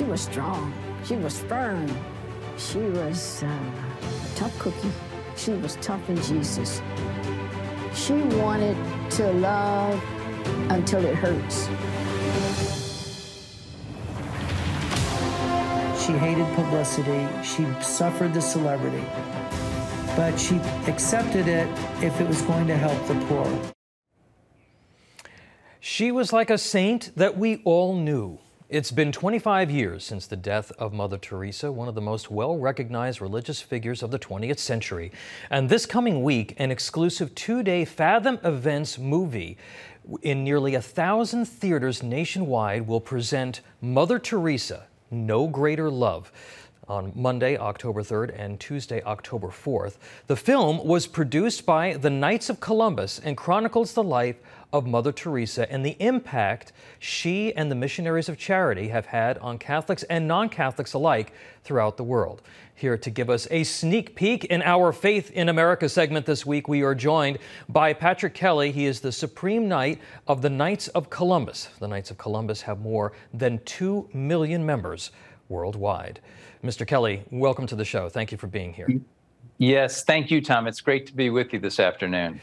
She was strong. She was firm. She was a tough cookie. She was tough in Jesus. She wanted to love until it hurts. She hated publicity. She suffered the celebrity. But she accepted it if it was going to help the poor. She was like a saint that we all knew. It's been 25 years since the death of Mother Teresa, one of the most well-recognized religious figures of the 20th century. And this coming week, an exclusive two-day Fathom Events movie in nearly 1,000 theaters nationwide will present Mother Teresa, No Greater Love, on Monday, October 3rd and Tuesday, October 4th. The film was produced by the Knights of Columbus and chronicles the life of Mother Teresa and the impact she and the missionaries of charity have had on Catholics and non-Catholics alike throughout the world. Here to give us a sneak peek in our Faith in America segment this week, we are joined by Patrick Kelly. He is the Supreme Knight of the Knights of Columbus. The Knights of Columbus have more than 2 million members worldwide. Mr. Kelly, welcome to the show. Thank you for being here. Yes, thank you, Tom. It's great to be with you this afternoon.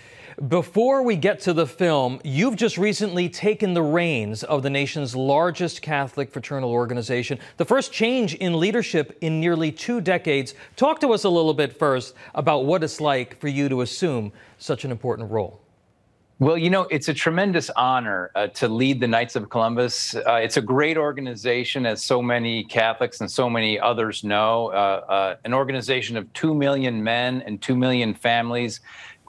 Before we get to the film, you've just recently taken the reins of the nation's largest Catholic fraternal organization, the first change in leadership in nearly 2 decades. Talk to us a little bit first about what it's like for you to assume such an important role. Well, you know, it's a tremendous honor to lead the Knights of Columbus. It's a great organization, as so many Catholics and so many others know, an organization of 2 million men and 2 million families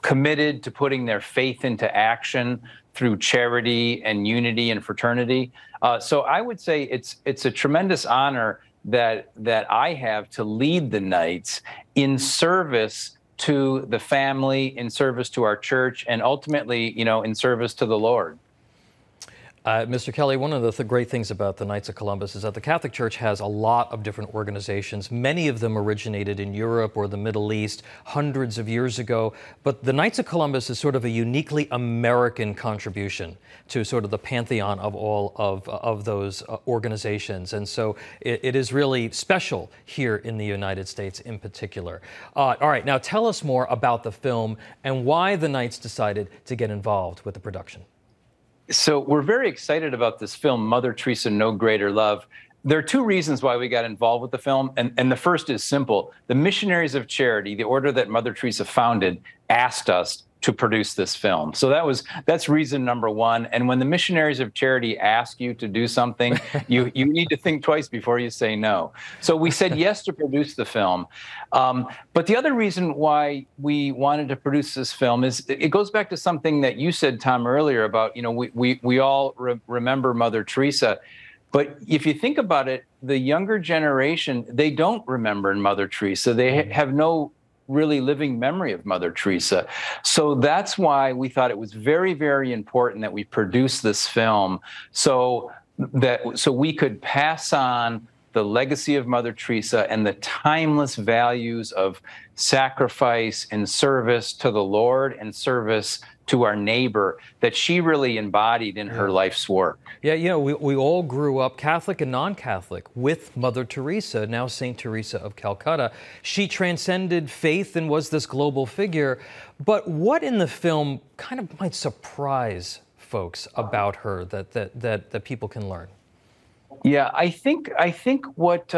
committed to putting their faith into action through charity and unity and fraternity. So I would say it's a tremendous honor that I have to lead the Knights in service to the family, in service to our church, and ultimately, you know, in service to the Lord. Mr. Kelly, one of the great things about the Knights of Columbus is that the Catholic Church has a lot of different organizations. Many of them originated in Europe or the Middle East hundreds of years ago. But the Knights of Columbus is sort of a uniquely American contribution to sort of the pantheon of all of those organizations. And so it is really special here in the United States in particular. All right, now tell us more about the film and why the Knights decided to get involved with the production. So we're very excited about this film, Mother Teresa, No Greater Love. There are 2 reasons why we got involved with the film, and the first is simple. The Missionaries of Charity, the order that Mother Teresa founded, asked us to produce this film. So that's reason number 1. And when the Missionaries of Charity ask you to do something, you need to think twice before you say no. So we said yes to produce the film. But the other reason why we wanted to produce this film is it goes back to something that you said, Tom, earlier about, you know, we all remember Mother Teresa. But if you think about it, the younger generation, they don't remember Mother Teresa. They have no really living memory of Mother Teresa. So that's why we thought it was very, very important that we produce this film so we could pass on the legacy of Mother Teresa and the timeless values of sacrifice and service to the Lord and service to our neighbor that she really embodied in her life's work. Yeah, you know, we all grew up, Catholic and non-Catholic, with Mother Teresa, now Saint Teresa of Calcutta. She transcended faith and was this global figure. But what in the film kind of might surprise folks about her that people can learn? Yeah, I think what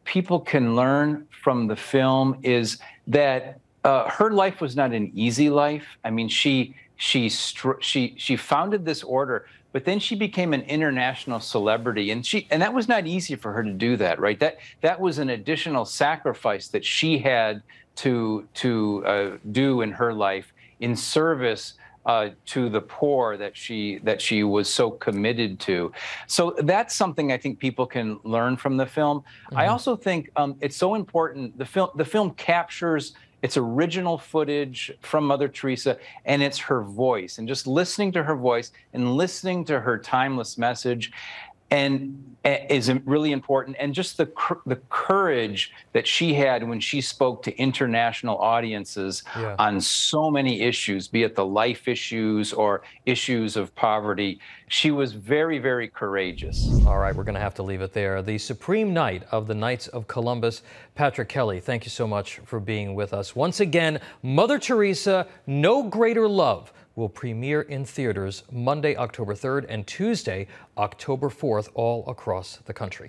people can learn from the film is that her life was not an easy life. I mean, she founded this order, but then she became an international celebrity, and that was not easy for her to do that, right? That was an additional sacrifice that she had to do in her life in service to the poor that she was so committed to. So that's something I think people can learn from the film. Mm-hmm. I also think it's so important. The film captures its original footage from Mother Teresa, and it's her voice, and just listening to her voice and listening to her timeless message. And is really important, and just the courage that she had when she spoke to international audiences on so many issues, be it the life issues or issues of poverty. She was very, very courageous. All right, we're going to have to leave it there. The Supreme Knight of the Knights of Columbus, Patrick Kelly, thank you so much for being with us. Once again, Mother Teresa, No Greater Love will premiere in theaters Monday, October 3rd and Tuesday, October 4th, all across the country.